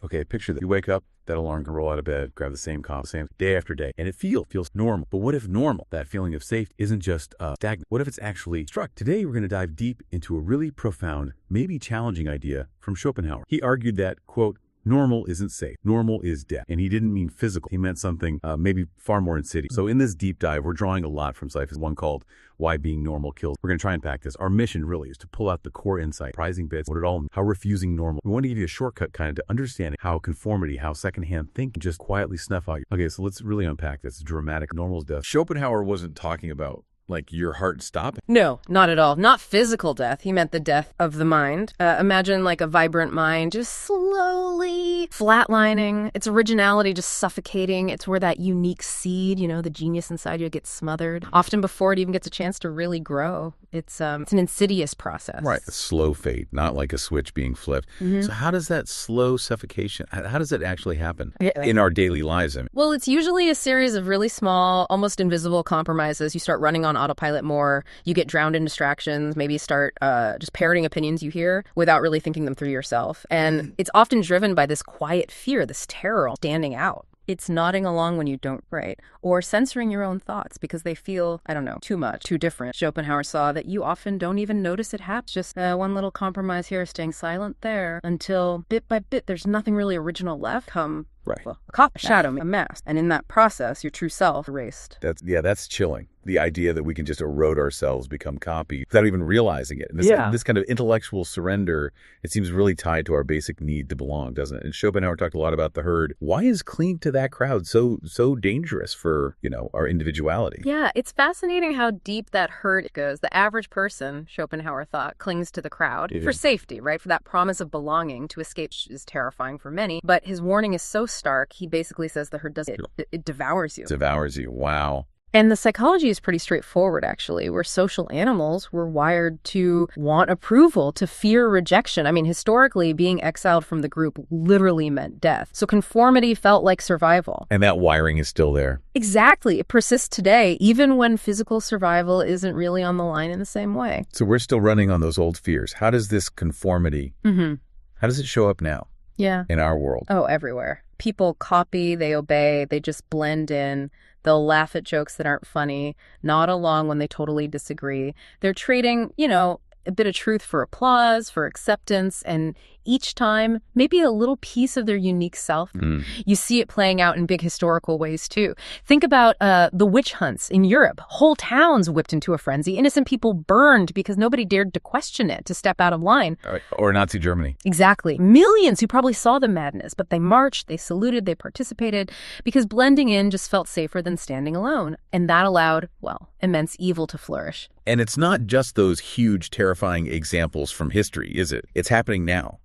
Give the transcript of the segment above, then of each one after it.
Okay, picture that. You wake up, that alarm can roll out of bed, grab the same coffee, same day after day, and it feels normal. But what if normal, that feeling of safety, isn't just stagnant? What if it's actually struck? Today, we're going to dive deep into a really profound, maybe challenging idea from Schopenhauer. He argued that, quote, normal isn't safe. Normal is death. And he didn't mean physical. He meant something maybe far more insidious. So in this deep dive, we're drawing a lot from Seth, one called Why Being Normal Kills. We're going to try and unpack this. Our mission really is to pull out the core insight, surprising bits, what it all means, how refusing normal. We want to give you a shortcut kind of to understanding how conformity, how secondhand thinking just quietly snuff out. Okay, so let's really unpack this. Dramatic normal's death. Schopenhauer wasn't talking about like your heart stopping. No, not at all. Not physical death. He meant the death of the mind. Imagine like a vibrant mind just slowly flatlining, its originality just suffocating. It's where that unique seed, the genius inside you gets smothered, often before it even gets a chance to really grow. It's an insidious process. Right. A slow fade, not like a switch being flipped. Mm-hmm. So how does that slow suffocation, how does it actually happen in our daily lives? Well, it's usually a series of really small, almost invisible compromises. You start running on autopilot more, you get drowned in distractions, maybe start just parroting opinions you hear without really thinking them through yourself. And it's often driven by this quiet fear, this terror standing out. It's nodding along when you don't write, or censoring your own thoughts because they feel, too much, too different. Schopenhauer saw that you often don't even notice it happens. Just one little compromise here, staying silent there, until bit by bit there's nothing really original left. Right. Well, a copy, a shadow, a mask. And in that process, your true self erased. That's chilling. The idea that we can just erode ourselves, become copy, without even realizing it. And this kind of intellectual surrender, it seems really tied to our basic need to belong, doesn't it? And Schopenhauer talked a lot about the herd. Why is clinging to that crowd so dangerous for, our individuality? Yeah, it's fascinating how deep that herd goes. The average person, Schopenhauer thought, clings to the crowd for safety, right? For that promise of belonging. To escape is terrifying for many. But his warning is so stark, he basically says the herd it devours you. Devours you. Wow. And the psychology is pretty straightforward, actually. We're social animals. We're wired to want approval, to fear rejection. Historically, being exiled from the group literally meant death. So conformity felt like survival. And that wiring is still there. Exactly. It persists today, even when physical survival isn't really on the line in the same way. So we're still running on those old fears. How does this conformity, how does it show up now? Yeah. In our world? Oh, everywhere. People copy, they obey, they just blend in. They'll laugh at jokes that aren't funny, nod along when they totally disagree. They're trading, a bit of truth for applause, for acceptance, and each time, maybe a little piece of their unique self. You see it playing out in big historical ways, too. Think about the witch hunts in Europe. Whole towns whipped into a frenzy. Innocent people burned because nobody dared to question it, to step out of line. Or Nazi Germany. Exactly. Millions who probably saw the madness, but they marched, they saluted, they participated, because blending in just felt safer than standing alone. And that allowed, immense evil to flourish. And it's not just those huge, terrifying examples from history, is it? It's happening now.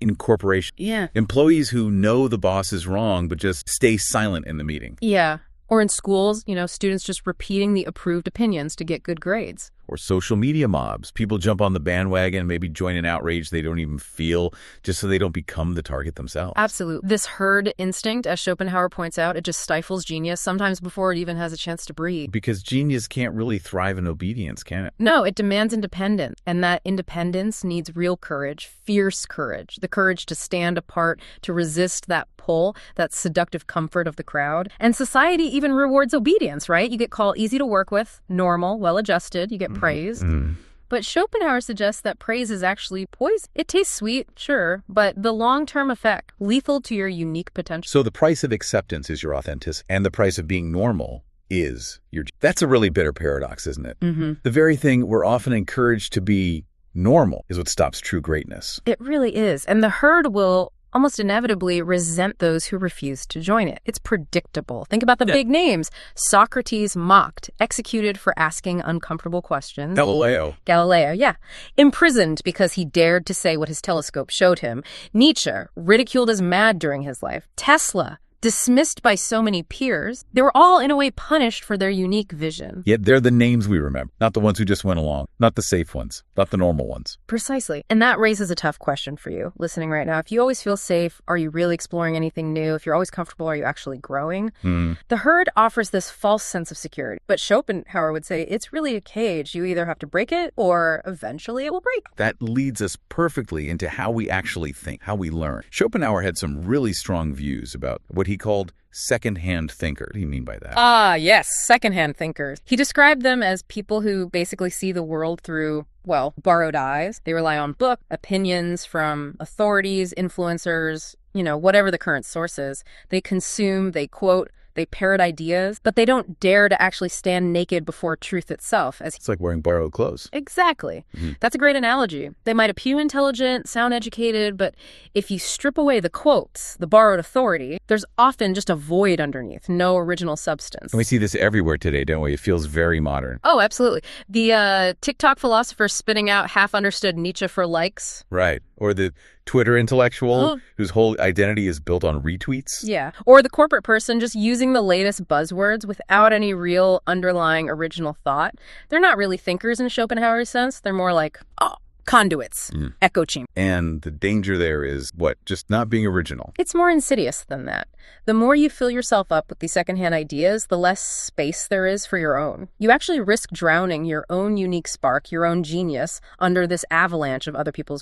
In corporation. Yeah. Employees who know the boss is wrong, but just stay silent in the meeting. Yeah. Or in schools, students just repeating the approved opinions to get good grades. Or social media mobs. People jump on the bandwagon, maybe join an outrage they don't even feel, just so they don't become the target themselves. Absolutely. This herd instinct, as Schopenhauer points out, it just stifles genius, sometimes before it even has a chance to breathe. Because genius can't really thrive in obedience, can it? No, it demands independence. And that independence needs real courage, fierce courage, the courage to stand apart, to resist that pull, that seductive comfort of the crowd. And society even rewards obedience, right? You get called easy to work with, normal, well-adjusted, you get praised. But Schopenhauer suggests that praise is actually poison. It tastes sweet, sure, but the long-term effect, lethal to your unique potential. So the price of acceptance is your authenticity, and the price of being normal is your... That's a really bitter paradox, isn't it? The very thing we're often encouraged to be normal is what stops true greatness. It really is. And the herd will almost inevitably resent those who refuse to join it. It's predictable. Think about the big names. Socrates mocked, executed for asking uncomfortable questions. Galileo, yeah. Imprisoned because he dared to say what his telescope showed him. Nietzsche, ridiculed as mad during his life. Tesla, dismissed by so many peers. They were all, in a way, punished for their unique vision. Yet they're the names we remember, not the ones who just went along, not the safe ones, not the normal ones. Precisely. And that raises a tough question for you, listening right now. If you always feel safe, are you really exploring anything new? If you're always comfortable, are you actually growing? The herd offers this false sense of security. But Schopenhauer would say it's really a cage. You either have to break it or eventually it will break. That leads us perfectly into how we actually think, how we learn. Schopenhauer had some really strong views about what he called second-hand thinker. What do you mean by that? Ah, yes, second-hand thinkers. He described them as people who basically see the world through, well, borrowed eyes. They rely on book opinions from authorities, influencers, whatever the current source is. They consume, they quote, they parrot ideas, but they don't dare to actually stand naked before truth itself. It's like wearing borrowed clothes. Exactly. That's a great analogy. They might appear intelligent, sound educated, but if you strip away the quotes, the borrowed authority, there's often just a void underneath, no original substance. And we see this everywhere today, don't we? It feels very modern. Oh, absolutely. The TikTok philosopher spitting out half-understood Nietzsche for likes. Right. Or the Twitter intellectual whose whole identity is built on retweets. Yeah. Or the corporate person just using the latest buzzwords without any real underlying original thought. They're not really thinkers in Schopenhauer's sense. They're more like, conduits, echo chamber. And the danger there is what? Just not being original. It's more insidious than that. The more you fill yourself up with these secondhand ideas, the less space there is for your own. You actually risk drowning your own unique spark, your own genius, under this avalanche of other people's.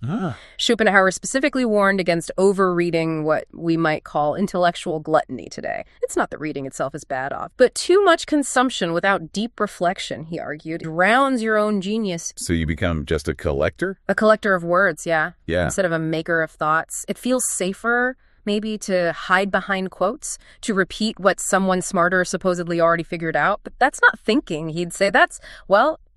Schopenhauer specifically warned against overreading what we might call intellectual gluttony today. It's not that reading itself is bad off, but too much consumption without deep reflection, he argued, drowns your own genius. So you become just a collector? A collector of words, yeah. Yeah. Instead of a maker of thoughts. It feels safer, maybe, to hide behind quotes, to repeat what someone smarter supposedly already figured out. But that's not thinking, he'd say. That's,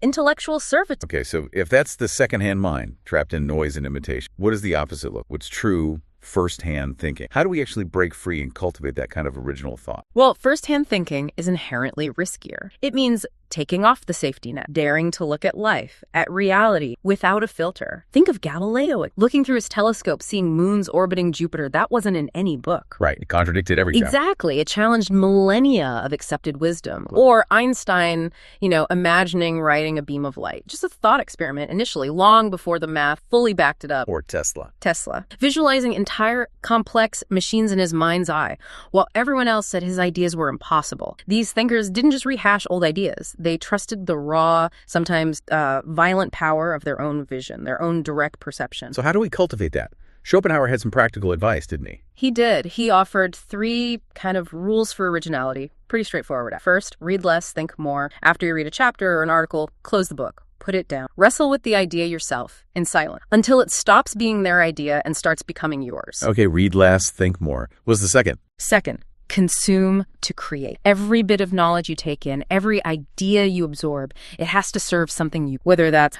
intellectual servitude. Okay, so if that's the secondhand mind, trapped in noise and imitation, what does the opposite look? What's true first-hand thinking? How do we actually break free and cultivate that kind of original thought? Well, first-hand thinking is inherently riskier. It means taking off the safety net, daring to look at life, at reality, without a filter. Think of Galileo looking through his telescope, seeing moons orbiting Jupiter. That wasn't in any book. Right. It contradicted everything. Exactly. It challenged millennia of accepted wisdom. Or Einstein, imagining riding a beam of light. Just a thought experiment initially, long before the math fully backed it up. Or Tesla. Visualizing entire complex machines in his mind's eye, while everyone else said his ideas were impossible. These thinkers didn't just rehash old ideas. They trusted the raw, sometimes violent power of their own vision, their own direct perception. So how do we cultivate that? Schopenhauer had some practical advice, didn't he? He did. He offered 3 kind of rules for originality. Pretty straightforward. First, read less, think more. After you read a chapter or an article, close the book. Put it down. Wrestle with the idea yourself, in silence, until it stops being their idea and starts becoming yours. Okay, read less, think more. What's the second? Second, consume to create. Every bit of knowledge you take in, every idea you absorb, it has to serve something whether that's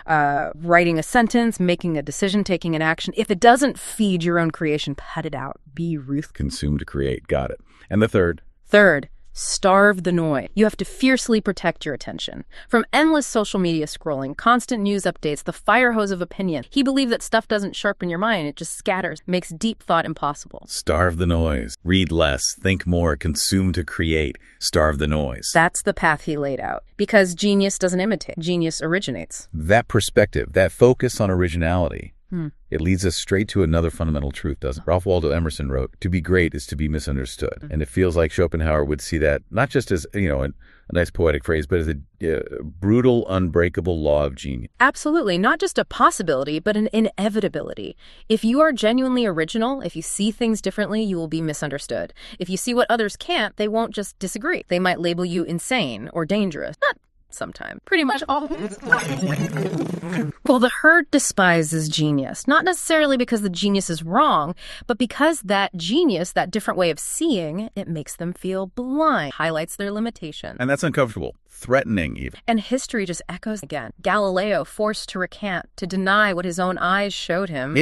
writing a sentence, making a decision, taking an action. If it doesn't feed your own creation, put it out. Be ruthless. Consume to create. Got it. And the third? Third, starve the noise. You have to fiercely protect your attention. From endless social media scrolling, constant news updates, the fire hose of opinion. He believed that stuff doesn't sharpen your mind. It just scatters, makes deep thought impossible. Starve the noise. Read less. Think more. Consume to create. Starve the noise. That's the path he laid out. Because genius doesn't imitate. Genius originates. That perspective, that focus on originality, it leads us straight to another fundamental truth, doesn't it? Ralph Waldo Emerson wrote, "To be great is to be misunderstood." And it feels like Schopenhauer would see that not just as, a nice poetic phrase, but as a brutal, unbreakable law of genius. Absolutely. Not just a possibility, but an inevitability. If you are genuinely original, if you see things differently, you will be misunderstood. If you see what others can't, they won't just disagree. They might label you insane or dangerous. Not sometimes. Pretty much always. Well, the herd despises genius, not necessarily because the genius is wrong, but because that genius, that different way of seeing, it makes them feel blind, highlights their limitations. And that's uncomfortable, threatening even. And history just echoes again. Galileo forced to recant, to deny what his own eyes showed him.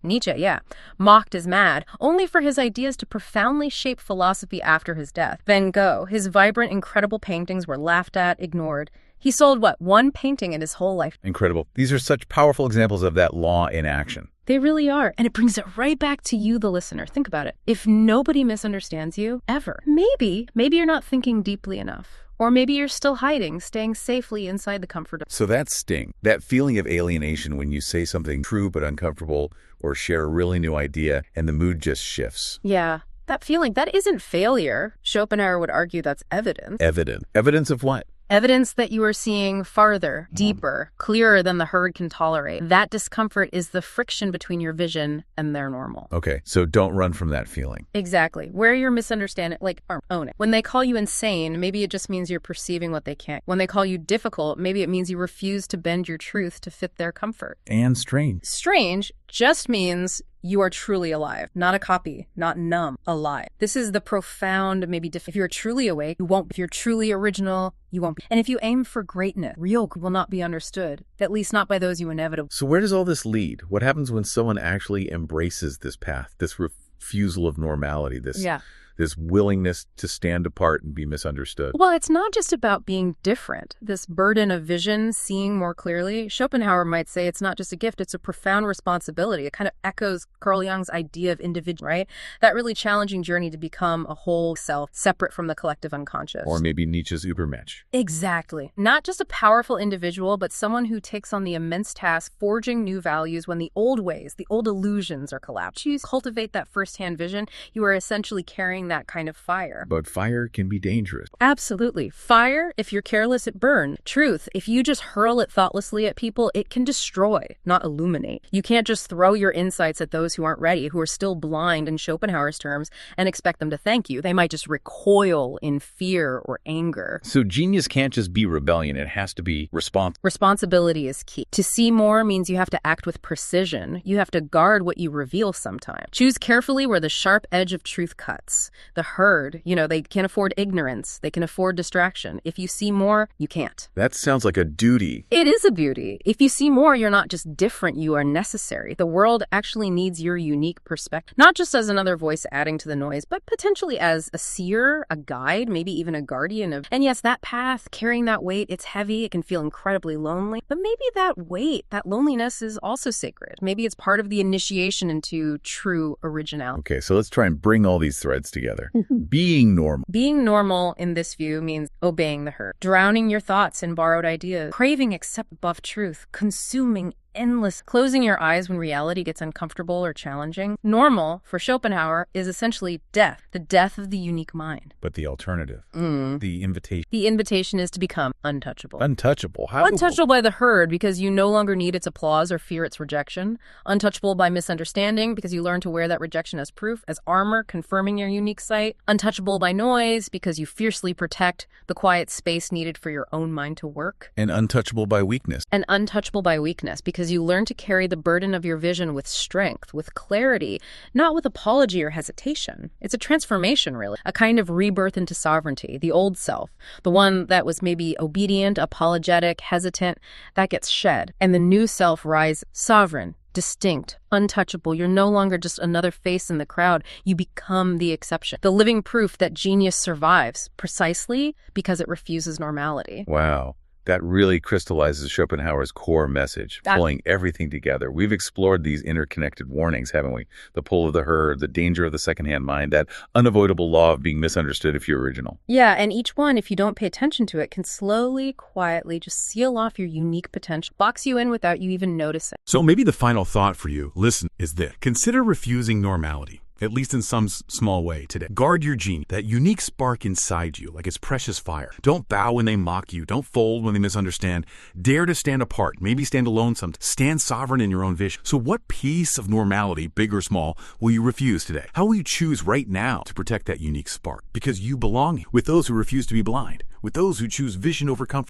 Nietzsche, yeah. Mocked as mad, only for his ideas to profoundly shape philosophy after his death. Van Gogh, his vibrant, incredible paintings were laughed at, ignored. He sold, 1 painting in his whole life. Incredible. These are such powerful examples of that law in action. They really are. And it brings it right back to you, the listener. Think about it. If nobody misunderstands you, ever, maybe you're not thinking deeply enough. Or maybe you're still hiding, staying safely inside the comfort of... So that sting, that feeling of alienation when you say something true but uncomfortable or share a really new idea and the mood just shifts. Yeah, that feeling, that isn't failure. Schopenhauer would argue that's evidence. Evidence of what? Evidence that you are seeing farther, deeper, clearer than the herd can tolerate. That discomfort is the friction between your vision and their normal. Okay, so don't run from that feeling. Exactly. Where you're misunderstanding, own it. When they call you insane, maybe it just means you're perceiving what they can't. When they call you difficult, maybe it means you refuse to bend your truth to fit their comfort. And strange. Strange just means you are truly alive, not a copy, not numb, alive. This is the profound, maybe if you're truly awake, you won't. If you're truly original, you won't be. And if you aim for greatness, real will not be understood, at least not by those you inevitably. So where does all this lead? What happens when someone actually embraces this path, this refusal of normality, this willingness to stand apart and be misunderstood? Well, it's not just about being different. This burden of vision, seeing more clearly, Schopenhauer might say it's not just a gift, it's a profound responsibility. It kind of echoes Carl Jung's idea of individual, right? That really challenging journey to become a whole self, separate from the collective unconscious. Or maybe Nietzsche's Übermensch. Exactly. Not just a powerful individual, but someone who takes on the immense task, forging new values when the old ways, the old illusions are collapsed. You cultivate that firsthand vision, you are essentially carrying that kind of fire. But fire can be dangerous. Absolutely. Fire, if you're careless, it burns. Truth, if you just hurl it thoughtlessly at people, it can destroy, not illuminate. You can't just throw your insights at those who aren't ready, who are still blind in Schopenhauer's terms, and expect them to thank you. They might just recoil in fear or anger. So genius can't just be rebellion. It has to be responsible. Responsibility is key. To see more means you have to act with precision. You have to guard what you reveal sometimes. Choose carefully where the sharp edge of truth cuts. The herd, they can't afford ignorance. They can afford distraction. If you see more, you can't. That sounds like a duty. It is a beauty. If you see more, you're not just different, you are necessary. The world actually needs your unique perspective, not just as another voice adding to the noise, but potentially as a seer, a guide, maybe even a guardian of. And yes, that path, carrying that weight, it's heavy. It can feel incredibly lonely, but maybe that weight, that loneliness is also sacred. Maybe it's part of the initiation into true originality. Okay, so let's try and bring all these threads together. Being normal. Being normal in this view means obeying the herd, drowning your thoughts in borrowed ideas, craving except above truth, consuming endless, closing your eyes when reality gets uncomfortable or challenging. Normal, for Schopenhauer, is essentially death, the death of the unique mind. But the alternative, the invitation. The invitation is to become untouchable. Untouchable? How? Untouchable by the herd because you no longer need its applause or fear its rejection. Untouchable by misunderstanding because you learn to wear that rejection as proof, as armor, confirming your unique sight. Untouchable by noise because you fiercely protect the quiet space needed for your own mind to work. And untouchable by weakness. And untouchable by weakness because you learn to carry the burden of your vision with strength, with clarity, not with apology or hesitation. It's a transformation, really, a kind of rebirth into sovereignty, the old self, the one that was maybe obedient, apologetic, hesitant, that gets shed, and the new self rises sovereign, distinct, untouchable. You're no longer just another face in the crowd. You become the exception, the living proof that genius survives precisely because it refuses normality. Wow. That really crystallizes Schopenhauer's core message, pulling everything together. We've explored these interconnected warnings, haven't we? The pull of the herd, the danger of the secondhand mind, that unavoidable law of being misunderstood if you're original. Yeah, and each one, if you don't pay attention to it, can slowly, quietly just seal off your unique potential, box you in without you even noticing. So maybe the final thought for you, listen, is this. Consider refusing normality. At least in some small way today. Guard your genius, that unique spark inside you, like it's precious fire. Don't bow when they mock you. Don't fold when they misunderstand. Dare to stand apart, maybe stand alone sometimes. Stand sovereign in your own vision. So what piece of normality, big or small, will you refuse today? How will you choose right now to protect that unique spark? Because you belong with those who refuse to be blind, with those who choose vision over comfort.